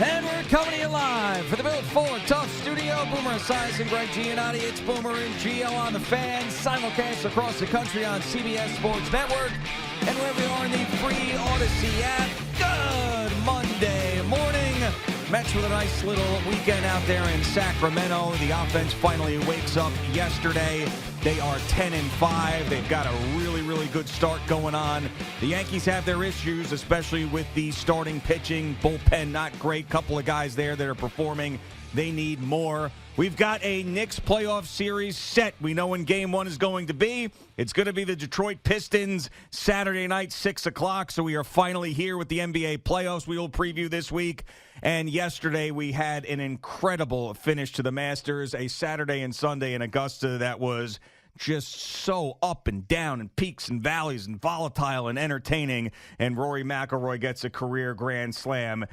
And we're coming to you live for the Built Ford Tough Studio. Boomer Esiason and Greg Giannotti. It's Boomer and Gio on the Fan. Simulcast across the country on CBS Sports Network. And wherever you are in the free Odyssey app. Good Monday morning. Mets with a nice little weekend out there in Sacramento. The offense finally wakes up yesterday. They are 10-5. They've got a really, really good start going on. The Yankees have their issues, especially with the starting pitching. Bullpen not great. Couple of guys there that are performing. They need more. We've got a Knicks playoff series set. We know when game one is going to be. It's going to be the Detroit Pistons Saturday night, 6 o'clock. So we are finally here with the NBA playoffs. We will preview this week. And yesterday we had an incredible finish to the Masters, a Saturday and Sunday in Augusta that was just so up and down and peaks and valleys and volatile and entertaining. And Rory McIlroy gets a career grand slam.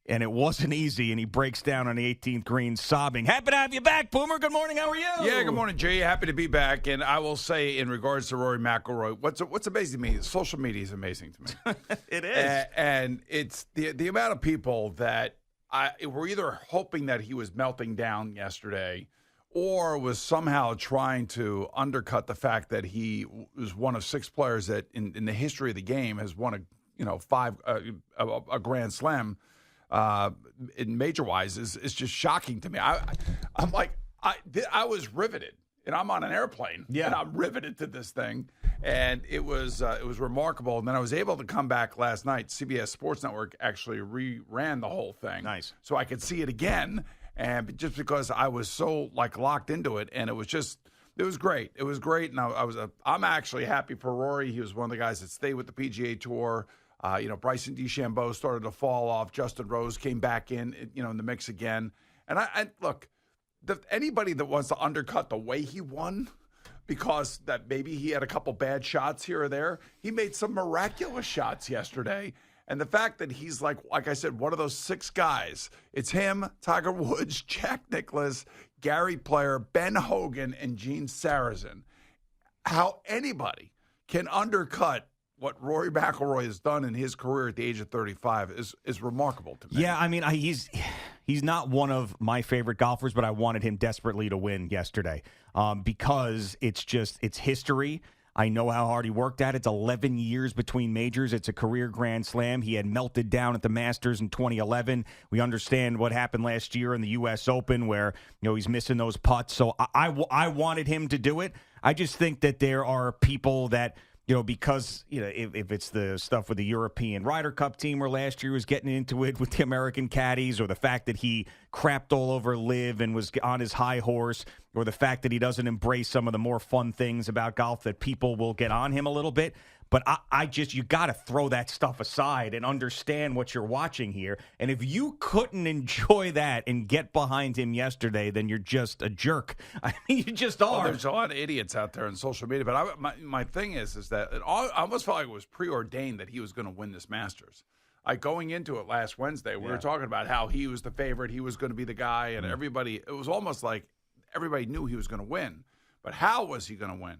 And it wasn't easy, and he breaks down on the 18th green sobbing. Happy to have you back, Boomer. Good morning. How are you? Yeah, good morning, Jay. Happy to be back. And I will say, in regards to Rory McIlroy, what's amazing to me is social media is amazing to me. It is. And it's the amount of people that were either hoping that he was melting down yesterday or was somehow trying to undercut the fact that he was one of 6 players that in the history of the game has won a Grand Slam. In major-wise is just shocking to me. I'm like, I was riveted, and I'm on an airplane, and I'm riveted to this thing, and it was remarkable. And then I was able to come back last night. CBS Sports Network actually reran the whole thing, nice, so I could see it again, and just because I was so locked into it, and it was great. It was great, and I'm actually happy for Rory. He was one of the guys that stayed with the PGA Tour. Bryson DeChambeau started to fall off. Justin Rose came back in the mix again. And I look, anybody that wants to undercut the way he won because that maybe he had a couple bad shots here or there, he made some miraculous shots yesterday. And the fact that he's like I said, one of those 6 guys, it's him, Tiger Woods, Jack Nicklaus, Gary Player, Ben Hogan, and Gene Sarazen. How anybody can undercut what Rory McIlroy has done in his career at the age of 35 is remarkable to me. Yeah, I mean, he's not one of my favorite golfers, but I wanted him desperately to win yesterday because it's history. I know how hard he worked at it. It's 11 years between majors. It's a career Grand Slam. He had melted down at the Masters in 2011. We understand what happened last year in the U.S. Open where he's missing those putts. So I wanted him to do it. I just think that there are people that – because, if it's the stuff with the European Ryder Cup team where last year was getting into it with the American caddies, or the fact that he crapped all over Liv and was on his high horse, or the fact that he doesn't embrace some of the more fun things about golf that people will get on him a little bit. But you got to throw that stuff aside and understand what you're watching here. And if you couldn't enjoy that and get behind him yesterday, then you're just a jerk. I mean, you just are. Well, there's a lot of idiots out there on social media. But my thing is that I almost felt like it was preordained that he was going to win this Masters. Going into it last Wednesday, we were talking about how he was the favorite. He was going to be the guy. And everybody, it was almost like everybody knew he was going to win. But how was he going to win?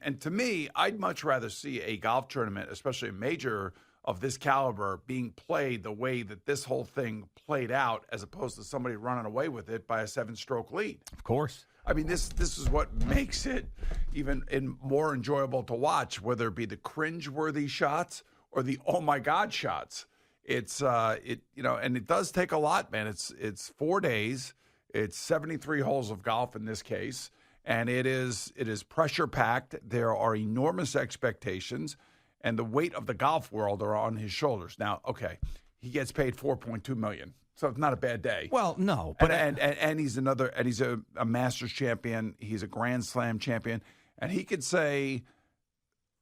And to me, I'd much rather see a golf tournament, especially a major of this caliber, being played the way that this whole thing played out, as opposed to somebody running away with it by a 7-stroke lead. Of course. I mean, this is what makes it even more enjoyable to watch, whether it be the cringe-worthy shots or the oh my God shots. It's and it does take a lot, man. It's 4 days. It's 73 holes of golf in this case. And it is pressure-packed. There are enormous expectations, and the weight of the golf world are on his shoulders. Now, okay, he gets paid $4.2 million, so it's not a bad day. Well, no, but and he's a Masters champion. He's a Grand Slam champion, and he could say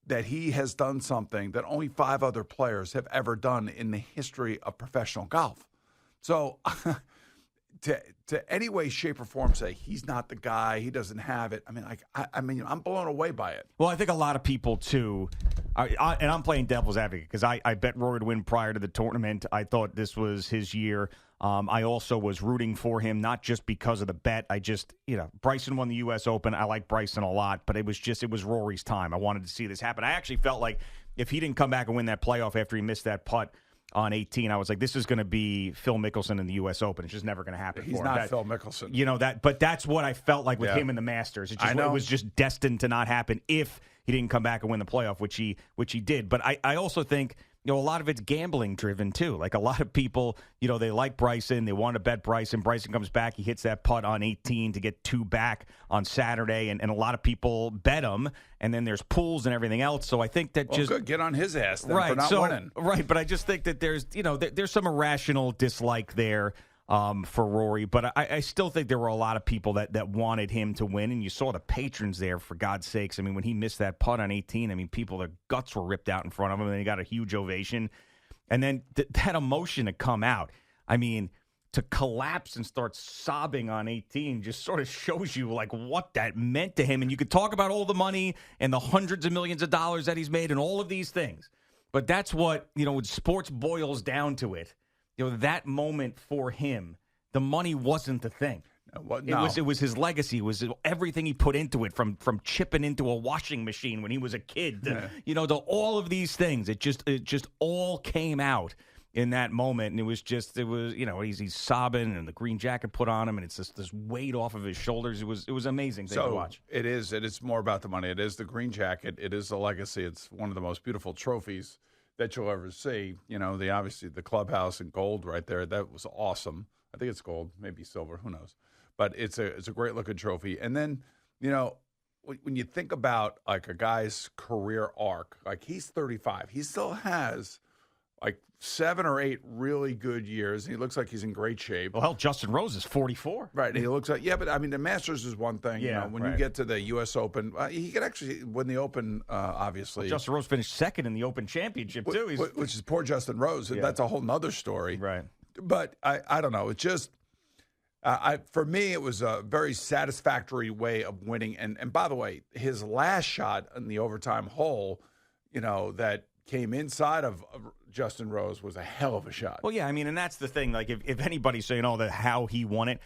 that he has done something that only 5 other players have ever done in the history of professional golf. So. To any way, shape, or form say he's not the guy, he doesn't have it. I mean, I'm blown away by it. Well, I think a lot of people too, and I'm playing devil's advocate because I bet Rory to win prior to the tournament. I thought this was his year. I also was rooting for him, not just because of the bet. Bryson won the U.S. Open. I like Bryson a lot, but it was Rory's time. I wanted to see this happen. I actually felt like if he didn't come back and win that playoff after he missed that putt on 18, I was like, this is going to be Phil Mickelson in the U.S. Open. It's just never going to happen. He's not Phil Mickelson. You know that, but that's what I felt like with him in the Masters. It was just destined to not happen if he didn't come back and win the playoff, which he did. But I also think, a lot of it's gambling driven too. Like a lot of people, they like Bryson. They want to bet Bryson. Bryson comes back. He hits that putt on 18 to get 2 back on Saturday. And a lot of people bet him. And then there's pools and everything else. So I think that good. Get on his ass then for not winning. Right. But I just think that there's, there's some irrational dislike there for Rory. But I still think there were a lot of people that wanted him to win. And you saw the patrons there, for God's sakes. I mean, when he missed that putt on 18, people, their guts were ripped out in front of him. And then he got a huge ovation. And then that emotion to come out, to collapse and start sobbing on 18 just sort of shows you like what that meant to him. And you could talk about all the money and the hundreds of millions of dollars that he's made and all of these things. But that's what, when sports boils down to it, that moment for him, the money wasn't the thing. No. It was his legacy. It was everything he put into it, from chipping into a washing machine when he was a kid, to all of these things. It just all came out in that moment, and he's sobbing, and the green jacket put on him, and it's just this weight off of his shoulders. It was amazing thing to watch. It is more about the money. It is the green jacket. It is the legacy. It's one of the most beautiful trophies that you'll ever see. Obviously the clubhouse in gold right there. That was awesome. I think it's gold, maybe silver, who knows. But it's a great looking trophy. And then, when you think about like a guy's career arc, like he's 35, he still has like 7 or 8 really good years. He looks like he's in great shape. Well, Justin Rose is 44. Right. He looks like, but the Masters is one thing. Yeah, when you get to the U.S. Open, he could actually win the Open, obviously. Well, Justin Rose finished second in the Open Championship, too. Which is poor Justin Rose. Yeah. That's a whole nother story. Right. But I don't know. It just, for me, it was a very satisfactory way of winning. And by the way, his last shot in the overtime hole, that came inside of Justin Rose was a hell of a shot. Well, yeah, and that's the thing. Like, if anybody's saying, how he won it,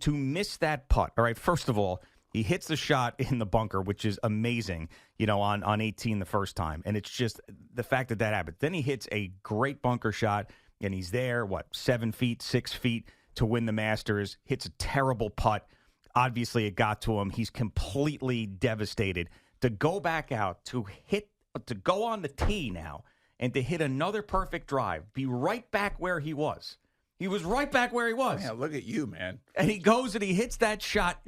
to miss that putt, all right, first of all, he hits the shot in the bunker, which is amazing, on 18 the first time. And it's just the fact that happened. Then he hits a great bunker shot, and he's there, 7 feet, 6 feet to win the Masters, hits a terrible putt. Obviously, it got to him. He's completely devastated. To go back out, to go on the tee now, and to hit another perfect drive, be right back where he was. He was right back where he was. Yeah, look at you, man. And he goes and he hits that shot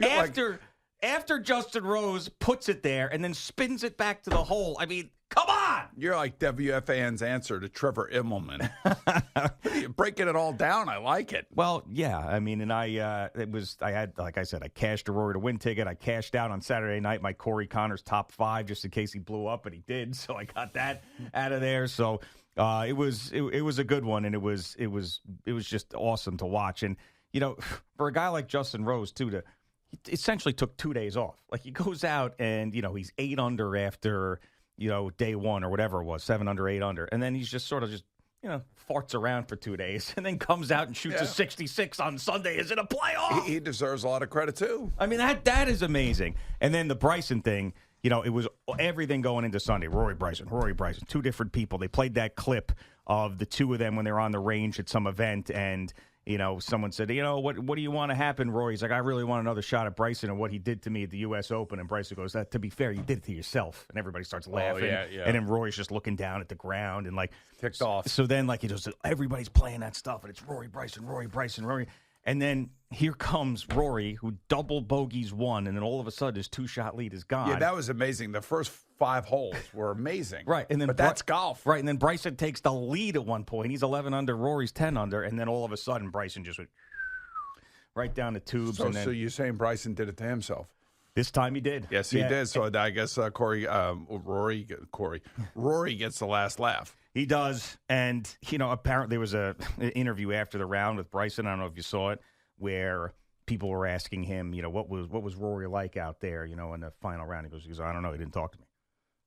after Justin Rose puts it there and then spins it back to the hole. Come on! You're like WFAN's answer to Trevor Immelman. You're breaking it all down. I like it. Well, yeah. And I had, like I said, I cashed a Rory to win ticket. I cashed out on Saturday night my Corey Connors top 5 just in case he blew up, and he did. So I got that out of there. So it was a good one, and it was just awesome to watch. And for a guy like Justin Rose too, he essentially took 2 days off. Like, he goes out and he's 8 under after day one or whatever it was, 7 under, 8 under. And then he's just sort of farts around for 2 days and then comes out and shoots a 66 on Sunday. Is it a playoff? He deserves a lot of credit, too. That is amazing. And then the Bryson thing, it was everything going into Sunday. Rory Bryson, 2 different people. They played that clip of the 2 of them when they're on the range at some event, and someone said, what do you want to happen, Rory? He's like, I really want another shot at Bryson and what he did to me at the U.S. Open. And Bryson goes, to be fair, you did it to yourself. And everybody starts laughing. Yeah. And then Rory's just looking down at the ground and ticked off. So then he just, everybody's playing that stuff, and it's Rory Bryson. And then here comes Rory, who double bogeys 1, and then all of a sudden his 2-shot lead is gone. Yeah, that was amazing. The first 5 holes were amazing. Right. And then that's golf. Right, and then Bryson takes the lead at one point. He's 11 under, Rory's 10 under, and then all of a sudden Bryson just went right down the tubes. So you're saying Bryson did it to himself? This time he did. Yes, he did. So I guess Rory gets the last laugh. He does. And, apparently there was an interview after the round with Bryson. I don't know if you saw it, where people were asking him, what was Rory like out there, in the final round. He goes, I don't know. He didn't talk to me.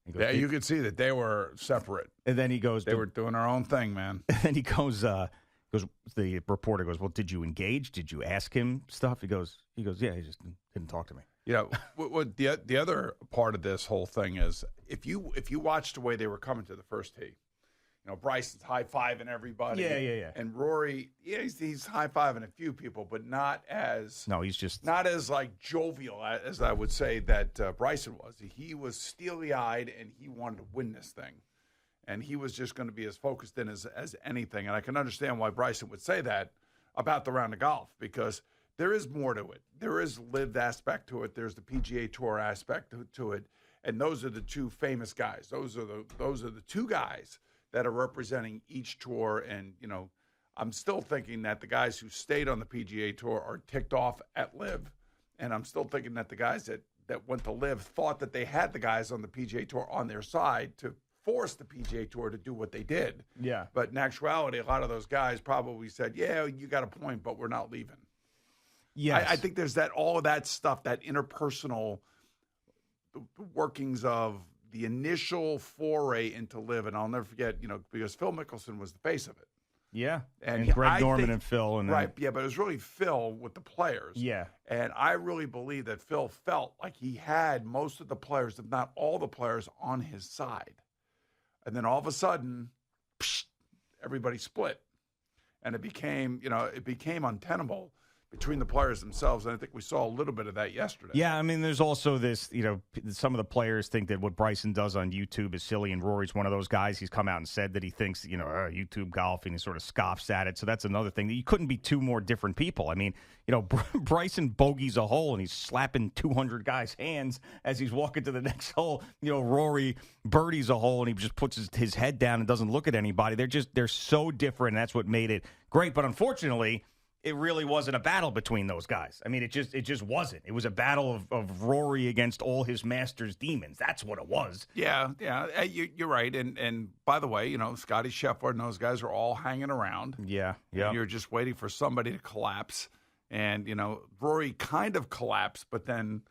He goes, you could see that they were separate. And then he goes, they were doing their own thing, man. And then he goes, the reporter goes, well, did you engage? Did you ask him stuff? He goes, yeah, he just didn't talk to me. What the other part of this whole thing is, if you watch the way they were coming to the first tee, Bryson's high-fiving everybody. Yeah. And Rory, he's high-fiving a few people, but not as not as like jovial as I would say that Bryson was. He was steely-eyed, and he wanted to win this thing. And he was just going to be as focused in as anything. And I can understand why Bryson would say that about the round of golf, because there is more to it. There is lived aspect to it. There's the PGA Tour aspect to it. And those are the two famous guys. Those are the two guys that are representing each tour. And, I'm still thinking that the guys who stayed on the PGA Tour are ticked off at LIV. And I'm still thinking that the guys that went to LIV thought that they had the guys on the PGA Tour on their side to force the PGA Tour to do what they did. Yeah. But in actuality, a lot of those guys probably said, yeah, you got a point, but we're not leaving. Yes. I think there's all of that stuff, that interpersonal workings of the initial foray into LIV. And I'll never forget, because Phil Mickelson was the face of it. Yeah. And Greg Norman and Phil. Right. Yeah, but it was really Phil with the players. Yeah. And I really believe that Phil felt like he had most of the players, if not all the players, on his side. And then all of a sudden, everybody split. And it became untenable between the players themselves. And I think we saw a little bit of that yesterday. Yeah, I mean, there's also this, some of the players think that what Bryson does on YouTube is silly, and Rory's one of those guys. He's come out and said that he thinks, YouTube golf, and he sort of scoffs at it. So that's another thing. You couldn't be two more different people. I mean, Bryson bogeys a hole, and he's slapping 200 guys' hands as he's walking to the next hole. Rory birdies a hole, and he just puts his head down and doesn't look at anybody. They're so different, and that's what made it great. But unfortunately, it really wasn't a battle between those guys. I mean, it just wasn't. It was a battle of Rory against all his Masters demons. That's what it was. Yeah. You're right. And by the way, Scotty Scheffler and those guys are all hanging around. Yeah. You're just waiting for somebody to collapse. And, Rory kind of collapsed, but then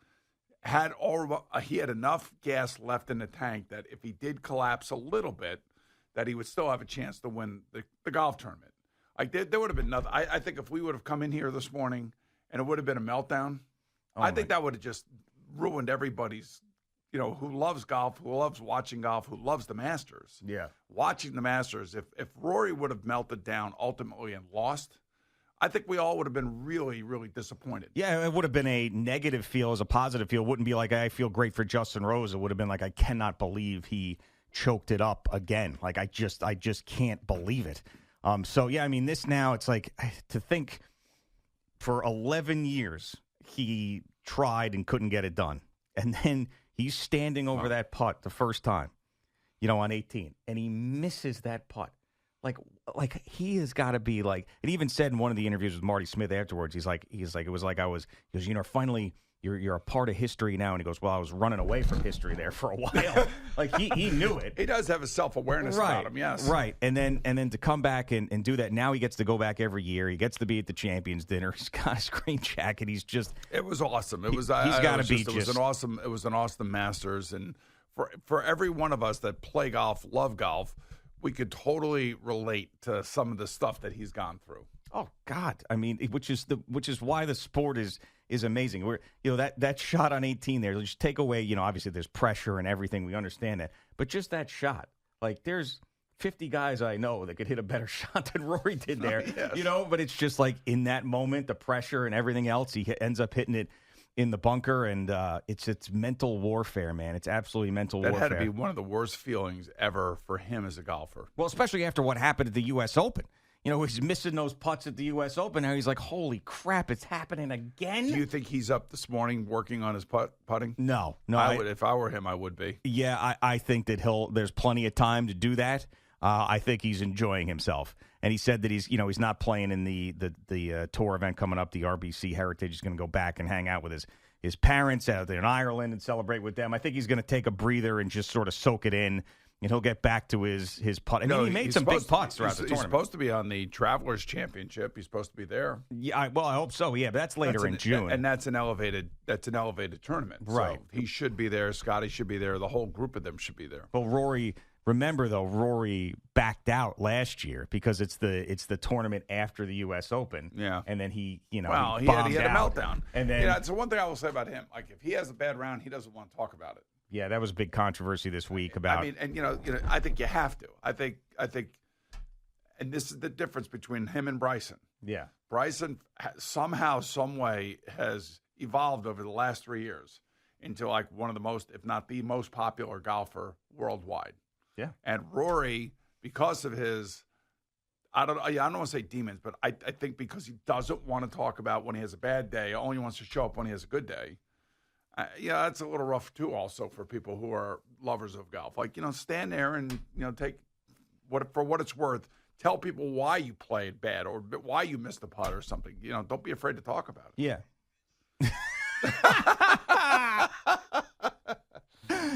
he had enough gas left in the tank that if he did collapse a little bit, that he would still have a chance to win the golf tournament. Like there would have been nothing. I think if we would have come in here this morning and it would have been a meltdown, I think that would have just ruined everybody's, who loves golf, who loves watching golf, who loves the Masters. Yeah. Watching the Masters. If Rory would have melted down ultimately and lost, I think we all would have been really, really disappointed. Yeah, it would have been a negative feel as a positive feel. It wouldn't be like, I feel great for Justin Rose. It would have been like, I cannot believe he choked it up again. Like, I just can't believe it. So, yeah, I mean, this now, it's like to think for 11 years he tried and couldn't get it done. And then he's standing over that putt the first time, on 18, and he misses that putt. Like he has got to be like, and he even said in one of the interviews with Marty Smith afterwards, he's like, it was like he goes, finally, You're a part of history now. And he goes, well, I was running away from history there for a while. Like, he knew it. He does have a self-awareness about him, yes. Right. And then to come back and do that, now he gets to go back every year. He gets to be at the Champions Dinner. He's got his green jacket. He's just... It was awesome. It was... It was an awesome Masters. And for every one of us that play golf, love golf, we could totally relate to some of the stuff that he's gone through. Oh, God. I mean, which is why the sport is amazing. We're, that shot on 18 there, just take away, obviously there's pressure and everything. We understand that. But just that shot, like there's 50 guys I know that could hit a better shot than Rory did there, yes. But it's just like in that moment, the pressure and everything else, he ends up hitting it in the bunker, and it's mental warfare, man. It's absolutely mental warfare. That had to be one of the worst feelings ever for him as a golfer. Well, especially after what happened at the U.S. Open. He's missing those putts at the U.S. Open. Now he's like, holy crap, it's happening again? Do you think he's up this morning working on his putting? No. I would, if I were him, I would be. Yeah, I think that there's plenty of time to do that. I think he's enjoying himself. And he said that he's not playing in the tour event coming up, the RBC Heritage. He's going to go back and hang out with his parents out there in Ireland and celebrate with them. I think he's going to take a breather and just sort of soak it in. And he'll get back to his putt. I mean, he made some big putts throughout the tournament. He's supposed to be on the Travelers Championship. He's supposed to be there. Yeah, I hope so. Yeah, but that's later in June, and that's an elevated tournament. Right. So he should be there. Scotty should be there. The whole group of them should be there. Well, Rory backed out last year because it's the tournament after the U.S. Open. Yeah, and then he he had a meltdown. And then so one thing I will say about him, like if he has a bad round, he doesn't want to talk about it. Yeah, that was a big controversy this week about. I mean, and I think you have to. I think, and this is the difference between him and Bryson. Yeah, Bryson somehow, some way, has evolved over the last 3 years into like one of the most, if not the most popular golfer worldwide. Yeah, and Rory, because of his, I don't want to say demons, but I think because he doesn't want to talk about when he has a bad day, only wants to show up when he has a good day. That's a little rough too. Also for people who are lovers of golf, like stand there and take for what it's worth. Tell people why you played bad or why you missed the putt or something. Don't be afraid to talk about it. Yeah.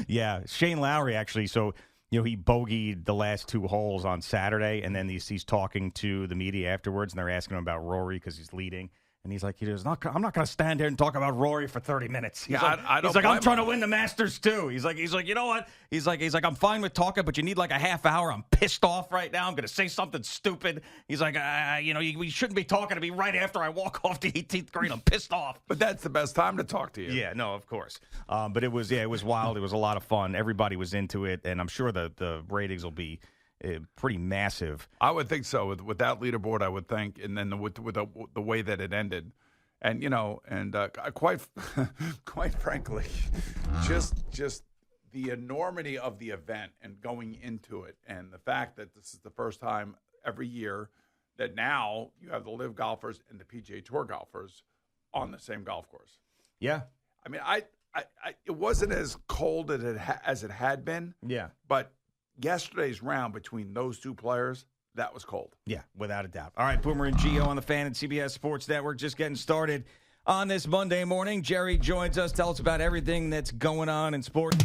Yeah, Shane Lowry actually. So he bogeyed the last 2 holes on Saturday, and then he's talking to the media afterwards, and they're asking him about Rory because he's leading. And he's like, I'm not going to stand here and talk about Rory for 30 minutes. He's I'm trying to win the Masters too. He's like, you know what? He's like, I'm fine with talking, but you need like a half hour. I'm pissed off right now. I'm going to say something stupid. He's like, we shouldn't be talking to me right after I walk off the 18th green. I'm pissed off. But that's the best time to talk to you. Yeah, no, of course. But it was wild. It was a lot of fun. Everybody was into it, and I'm sure the ratings will be pretty massive. I would think so with that leaderboard. I would think, and then with the way that it ended, and quite frankly, just the enormity of the event and going into it, and the fact that this is the first time every year that now you have the LIV golfers and the PGA Tour golfers on the same golf course. Yeah, I mean, it wasn't as cold as it had been. Yeah, but yesterday's round between those two players, that was cold. Yeah, without a doubt. All right, Boomer and Gio on the Fan and CBS Sports Network, just getting started on this Monday morning. Jerry joins us. Tell us about everything that's going on in sports.